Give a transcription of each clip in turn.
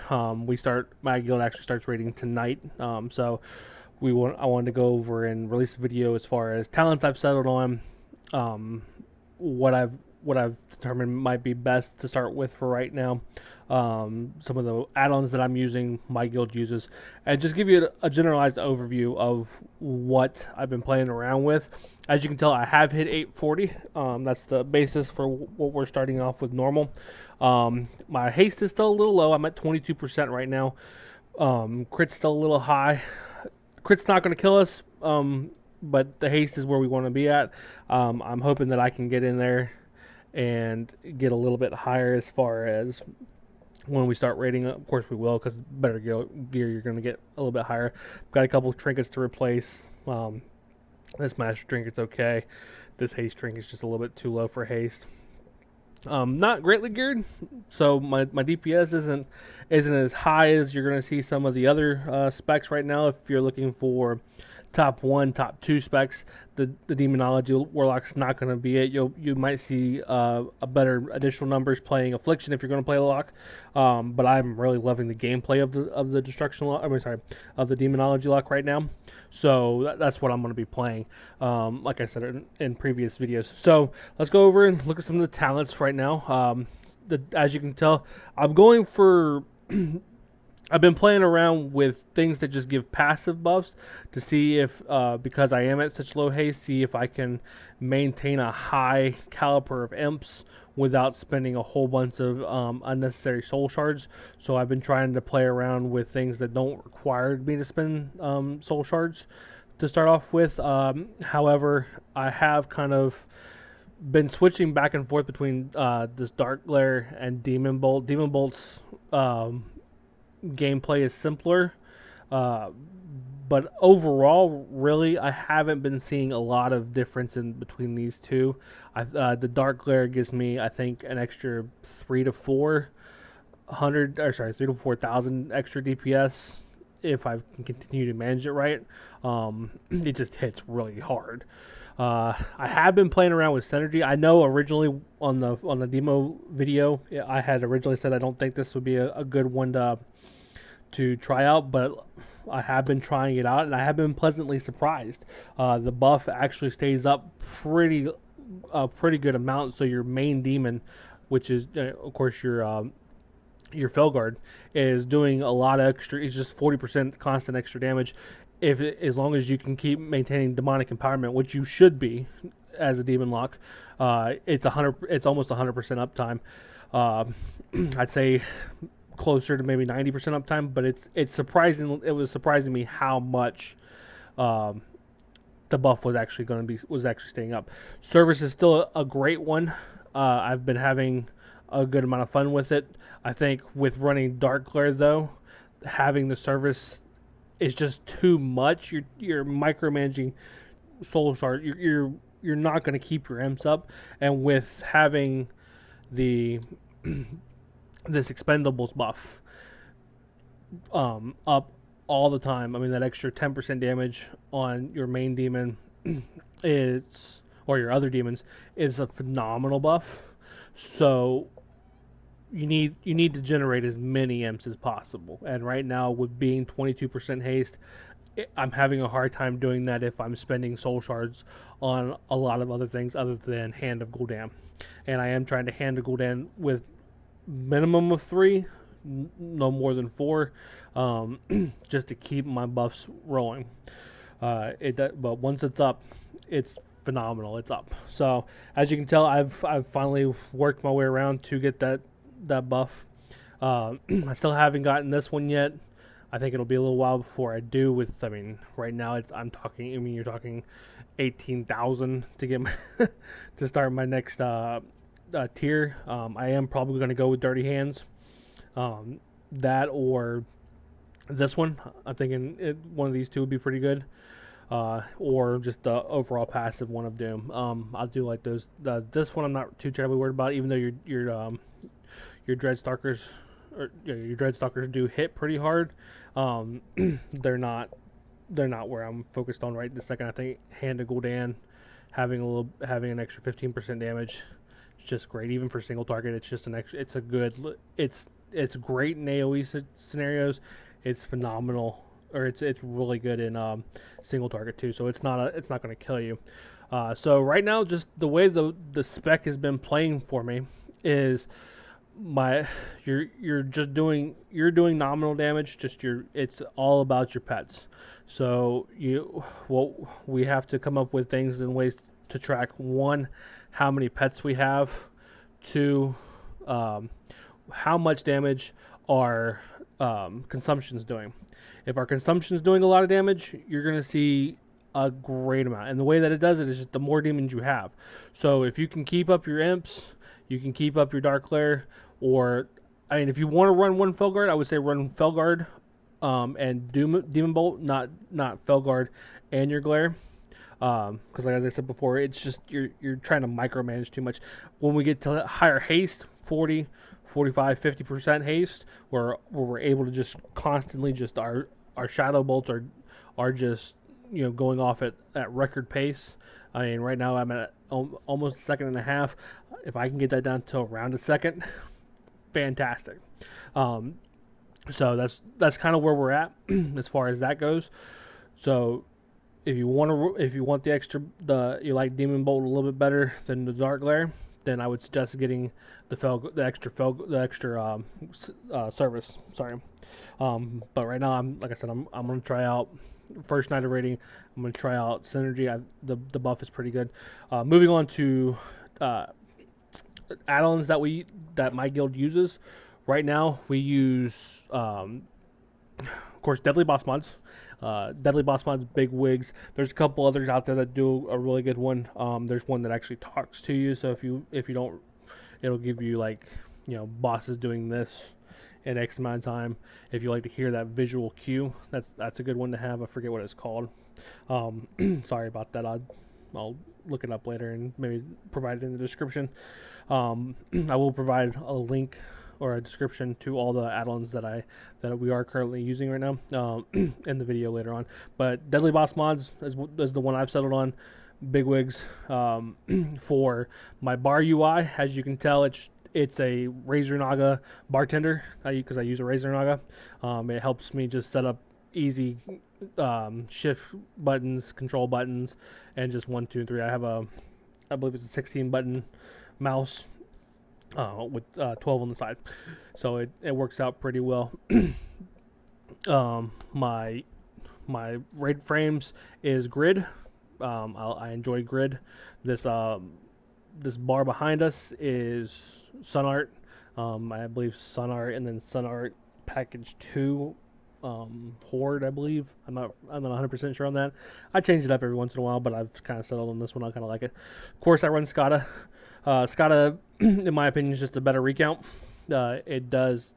My guild actually starts raiding tonight. So I wanted to go over and release a video as far as talents I've settled on, um, what I've determined might be best to start with for right now. Some of the add-ons that I'm using, my guild uses, and just give you a generalized overview of what I've been playing around with. As you can tell, I have hit 840. That's the basis for what we're starting off with normal. My haste is still a little low. I'm at 22% right now. Crit's still a little high. Crit's not going to kill us, but the haste is where we want to be at. I'm hoping that I can get in there and get a little bit higher as far as when we start raiding. Of course we will, because better gear you're going to get a little bit higher. Got a couple of trinkets to replace. This master trinket's okay. This haste trinket is just a little bit too low for haste. Not greatly geared, so my DPS isn't as high as you're going to see some of the other specs right now. If you're looking for top 1, top 2 specs, the Demonology Warlock's not going to be it. You might see a better additional numbers playing Affliction if you're going to play Lock, but I'm really loving the gameplay of the Destruction Lock. Of the Demonology Lock right now. So that's what I'm going to be playing, like I said in previous videos. So let's go over and look at some of the talents right now. As you can tell, I'm going for I've been playing around with things that just give passive buffs to see if, because I am at such low haste, see if I can maintain a high caliber of imps without spending a whole bunch of unnecessary soul shards. So I've been trying to play around with things that don't require me to spend soul shards to start off with. However, I have kind of been switching back and forth between this Dark Glare and Demon Bolt. Demon Bolt's gameplay is simpler, but overall, really, I haven't been seeing a lot of difference in between these two. The Dark Glare gives me, I think, an extra 3 to 4,000 extra DPS if I can continue to manage it right. It just hits really hard. I have been playing around with Synergy. I know originally on the demo video, I had originally said I don't think this would be a good one to try out, but I have been trying it out and I have been pleasantly surprised. The buff actually stays up pretty good amount. So your main demon, which is of course your Felguard, is doing a lot of extra. It's just 40% constant extra damage. As long as you can keep maintaining demonic empowerment, which you should be as a demon lock, it's almost 100% uptime. I'd say closer to maybe 90% uptime, but it's surprising. It was surprising me how much the buff was actually staying up. Service is still a great one. I've been having a good amount of fun with it. I think with running Dark Glare though, having the service is just too much. You're micromanaging soul shard. You're not going to keep your imps up, and with having the this expendables buff up all the time. I mean, that extra 10% damage on your main demon or your other demons is a phenomenal buff. So you need to generate as many imps as possible. And right now, with being 22% haste, I'm having a hard time doing that if I'm spending soul shards on a lot of other things other than Hand of Gul'dan. And I am trying to Hand of Gul'dan with minimum of 3, no more than 4, just to keep my buffs rolling. But once it's up, it's phenomenal. It's up. So as you can tell, I've finally worked my way around to get that buff. I still haven't gotten this one yet. I think it'll be a little while before I do. Right now you're talking 18,000 to get to start my next tier. I am probably going to go with Dirty Hands. That or this one. I'm thinking one of these two would be pretty good. Or just the overall passive one of Doom. I'll do like those. This one I'm not too terribly worried about, even though your Dreadstalkers your Dreadstalkers do hit pretty hard. They're not where I'm focused on right this second. I think Hand of Gul'dan having an extra 15% damage It's just great, even for single target. It's just an extra. It's a good. It's great in AOE scenarios. It's phenomenal, or it's really good in single target too. So it's not going to kill you. So right now, just the way the spec has been playing for me is you're doing nominal damage. It's all about your pets. So we have to come up with things and ways to track, one, how many pets we have, two, how much damage our consumption is doing. If our consumption is doing a lot of damage, you're going to see a great amount. And the way that it does it is just the more demons you have. So if you can keep up your imps, you can keep up your dark glare, or I mean, if you want to run one Felguard, I would say run Felguard and Demon Bolt, not Felguard and your glare. Because like as I said before, it's just you're trying to micromanage too much. When we get to higher haste, 40, 45, 50% haste, where we're able to just constantly just our shadow bolts are just going off at record pace. I mean, right now I'm at almost a second and a half. If I can get that down to around a second, fantastic. So that's kind of where we're at as far as that goes. So if you want you like Demon Bolt a little bit better than the Dark Glare, then I would suggest getting the extra service. Sorry, but right now I'm going to try out first night of raiding. I'm going to try out Synergy. The buff is pretty good. Moving on to add-ons that my guild uses. Right now we use of course Deadly Boss Mods. Deadly Boss Mods, Big Wigs. There's a couple others out there that do a really good one. There's one that actually talks to you, so if you don't, it'll give you like bosses doing this in X amount of time. If you like to hear that visual cue, that's a good one to have. I forget what it's called. Sorry about that. I'll look it up later and maybe provide it in the description. I will provide a link or a description to all the add-ons that we are currently using right now in the video later on. But Deadly Boss Mods is the one I've settled on. Big Wigs. For my bar UI, as you can tell, it's a Razor Naga Bartender because I use a Razor Naga. It helps me just set up easy shift buttons, control buttons, and just 1, 2, and 3. I believe it's a 16 button mouse with 12 on the side, so it works out pretty well. My raid frames is grid. I enjoy grid. This bar behind us is Sun Art. I believe Sun Art, and then Sun Art package 2 Horde, I believe. I'm not 100% sure on that. I change it up every once in a while, but I've kind of settled on this one. I kind of like it. Of course, I run Skada. Skada, in my opinion, is just a better recount. It does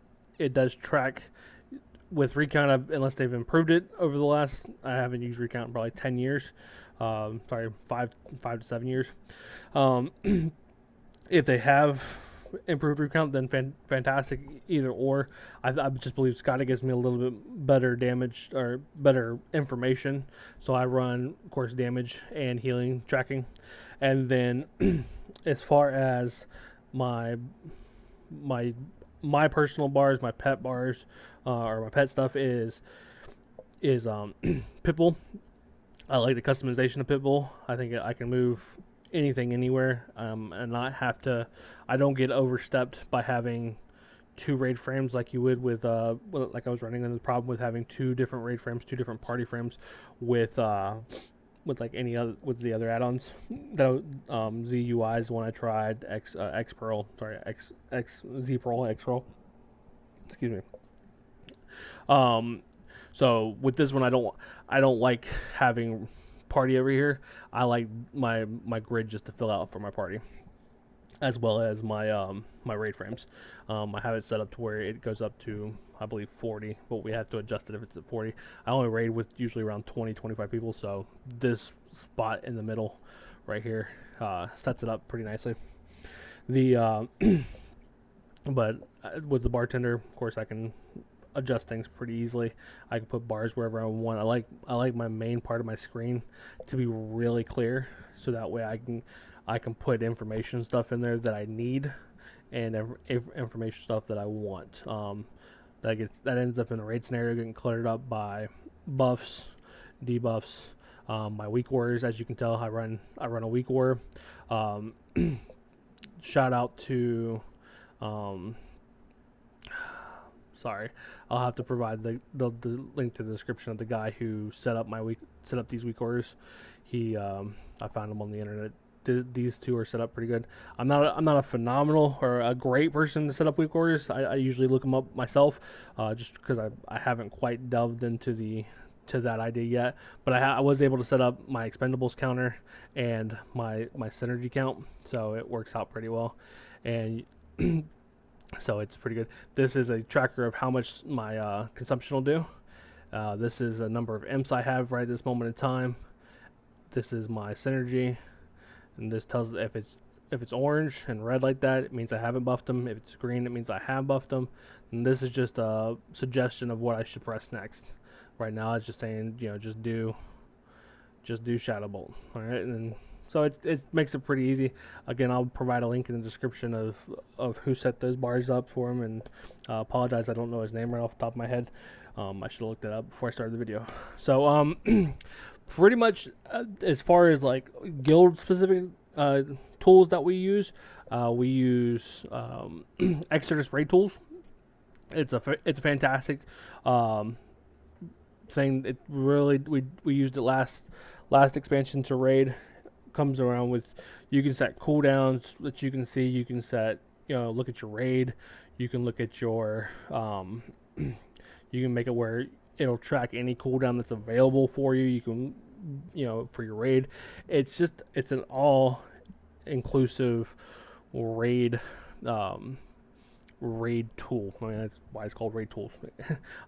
track with Recount, unless they've improved it over the last. I haven't used Recount in probably 10 years. Sorry, 5 to 7 years. If they have improved Recount, then fantastic. Either or, I just believe Skada gives me a little bit better damage or better information. So I run, of course, damage and healing tracking, and then as far as my personal bars, my pet bars, or my pet stuff is Pitbull. I like the customization of Pitbull. I think I can move anything anywhere and not have to. I don't get overstepped by having 2 raid frames like you would with like I was running into the problem with having 2 different raid frames, 2 different party frames with like any other with the other add-ons. The ZUI is the one I tried. X Pearl, sorry, X Z Pearl, X Pearl. Excuse me. So with this one, I don't like having party over here. I like my grid just to fill out for my party, as well as my my raid frames. I have it set up to where it goes up to, I believe, 40, but we have to adjust it if it's at 40. I only raid with usually around 20, 25 people, so this spot in the middle right here sets it up pretty nicely. The but with the Bartender, of course, I can adjust things pretty easily. I can put bars wherever I want. I like my main part of my screen to be really clear, so that way I can put information stuff in there that I need, and information stuff that I want. That ends up in the raid scenario getting cluttered up by buffs, debuffs. My weak warriors, as you can tell, I run a weak warrior. Shout out to, sorry, I'll have to provide the link to the description of the guy who set up these weak warriors. I found him on the internet. These two are set up pretty good. I'm not a phenomenal or a great person to set up weak warriors. I usually look them up myself, just because I haven't quite delved into that idea yet. But I was able to set up my expendables counter and my synergy count, so it works out pretty well, and so it's pretty good. This is a tracker of how much my consumption will do. This is a number of imps I have right at this moment in time. This is my synergy. And this tells if it's orange and red like that, it means I haven't buffed them. If it's green, it means I have buffed them. And this is just a suggestion of what I should press next. Right now, it's just saying, just do Shadow Bolt. All right, and so it makes it pretty easy. Again, I'll provide a link in the description of who set those bars up for him. And apologize, I don't know his name right off the top of my head. I should have looked that up before I started the video. So pretty much as far as like guild specific tools that we use Exodus raid tools. It's a fantastic thing. It really we used it last expansion to raid. Comes around with, you can set cooldowns that you can see. You can set, look at your raid. You can look at your you can make it where it'll track any cooldown that's available for you. You can, for your raid. It's an all inclusive raid tool. I mean, that's why it's called raid tools.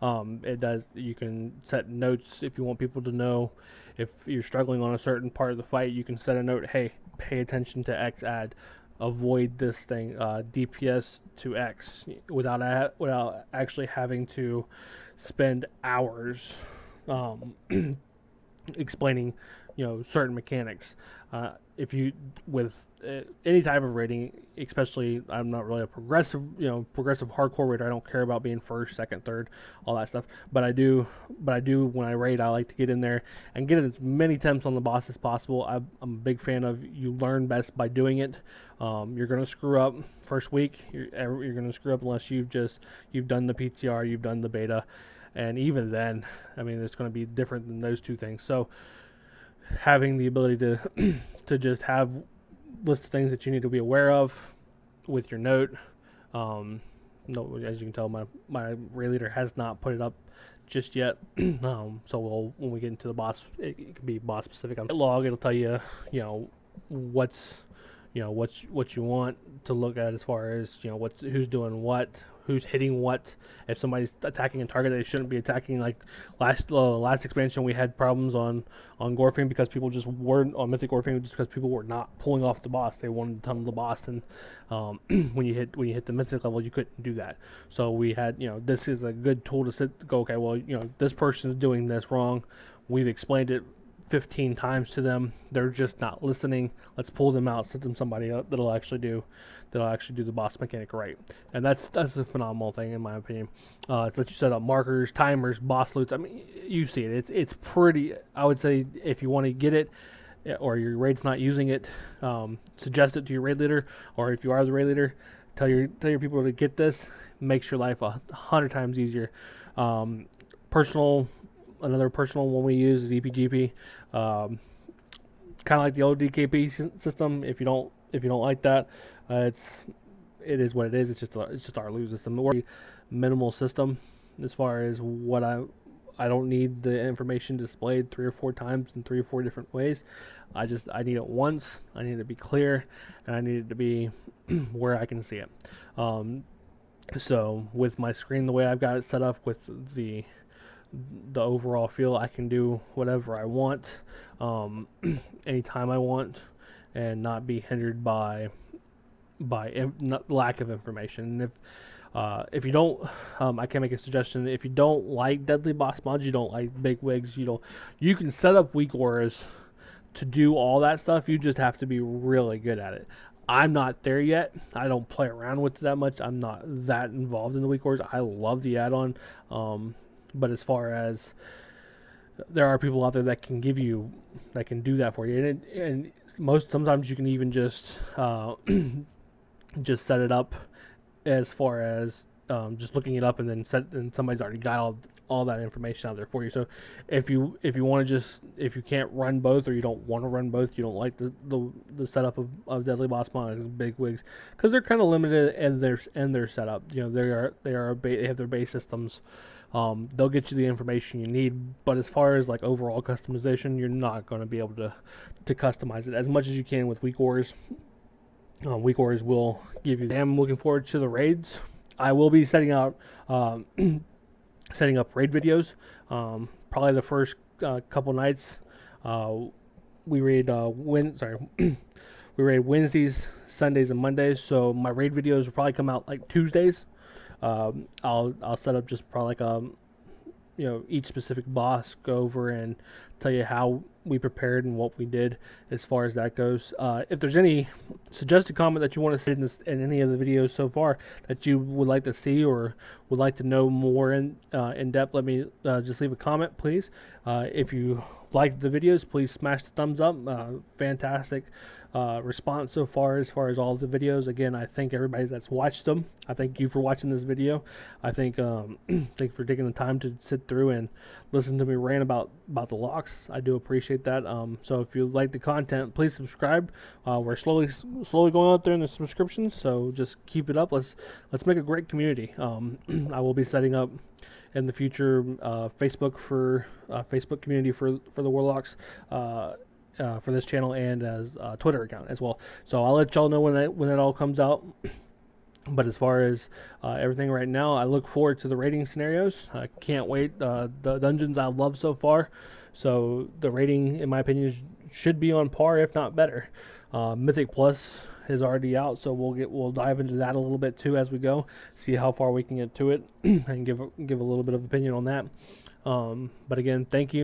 It does, you can set notes if you want people to know if you're struggling on a certain part of the fight. You can set a note, hey, pay attention to X add, avoid this thing, DPS to X, without actually having to spend hours explaining certain mechanics. If you, with any type of rating, especially, I'm not really a progressive hardcore raider. I don't care about being first, second, third, all that stuff. But I do when I raid, I like to get in there and get as many attempts on the boss as possible. I'm a big fan of, you learn best by doing it. You're gonna screw up first week. You're gonna screw up unless you've done the PTR, you've done the beta, and even then, I mean, it's going to be different than those two things. So having the ability to just have list of things that you need to be aware of with your note. No, as you can tell, my raid leader has not put it up just yet. So when we get into the boss, it can be boss specific. On log, it'll tell you, what you want to look at as far as who's doing what, who's hitting what. If somebody's attacking a target they shouldn't be attacking, like last expansion we had problems on Gorfing because people just weren't on Mythic Gorfing, just because people were not pulling off the boss. They wanted to tunnel the boss, and when you hit the Mythic level, you couldn't do that. So we had, this is a good tool to go, okay, well, this person's doing this wrong. We've explained it 15 times to them. They're just not listening. Let's pull them out, set them somebody that'll actually do the boss mechanic right. And that's a phenomenal thing, in my opinion. It lets you set up markers, timers, boss loots. I mean, you see it. It's pretty. I would say if you want to get it, or your raid's not using it, suggest it to your raid leader. Or if you are the raid leader, tell your people to get this. Makes your life 100 times easier. Another personal one we use is EPGP. Kind of like the old DKP system. If you don't like that, it is what it is. It's just our loot system. More minimal system as far as what I don't need the information displayed 3 or 4 times in 3 or 4 different ways. I need it once. I need it to be clear, and I need it to be where I can see it. So with my screen, the way I've got it set up with the overall feel, I can do whatever I want, anytime I want, and not be hindered by lack of information. And if you don't, I can make a suggestion. If you don't like deadly boss mods, you don't like big wigs, you can set up weak auras to do all that stuff, you just have to be really good at it. I'm not there yet. I don't play around with it that much. I'm not that involved in the weak wars. I love the add-on, but as far as there are people out there that can do that for you, and sometimes you can even just just set it up as far as just looking it up, and then somebody's already got all that information out there for you. So if you want to if you can't run both, or you don't want to run both, you don't like the setup of Deadly Boss Monks, Big Wigs, because they're kind of limited in their setup. They have their base systems. They'll get you the information you need, but as far as like overall customization, you're not going to be able to customize it as much as you can with Weak Wars. Weak Wars will give you. I'm looking forward to the raids. I will be setting up raid videos. Probably the first couple nights. We raid we raid Wednesdays, Sundays, and Mondays. So my raid videos will probably come out like Tuesdays. I'll set up just probably like each specific boss, go over and tell you how we prepared and what we did as far as that goes. If there's any suggested comment that you want to see in any of the videos so far that you would like to see or would like to know more in depth, let me just leave a comment, please. If you liked the videos, please smash the thumbs up. Fantastic response so far as all the videos. Again, I thank everybody that's watched them. I thank you for watching this video. I think thank you for taking the time to sit through and listen to me rant about the locks. I do appreciate that. So if you like the content, please subscribe. We're slowly going out there in the subscriptions, so just keep it up. Let's make a great community. I will be setting up in the future Facebook community for the Warlocks. For this channel, and as a Twitter account as well. So I'll let y'all know when that all comes out. But as far as everything right now, I look forward to the raiding scenarios. I can't wait. The dungeons I love so far. So the raiding, in my opinion, should be on par, if not better. Mythic Plus is already out, so we'll dive into that a little bit too as we go. See how far we can get to it, and give a little bit of opinion on that. But again, thank you.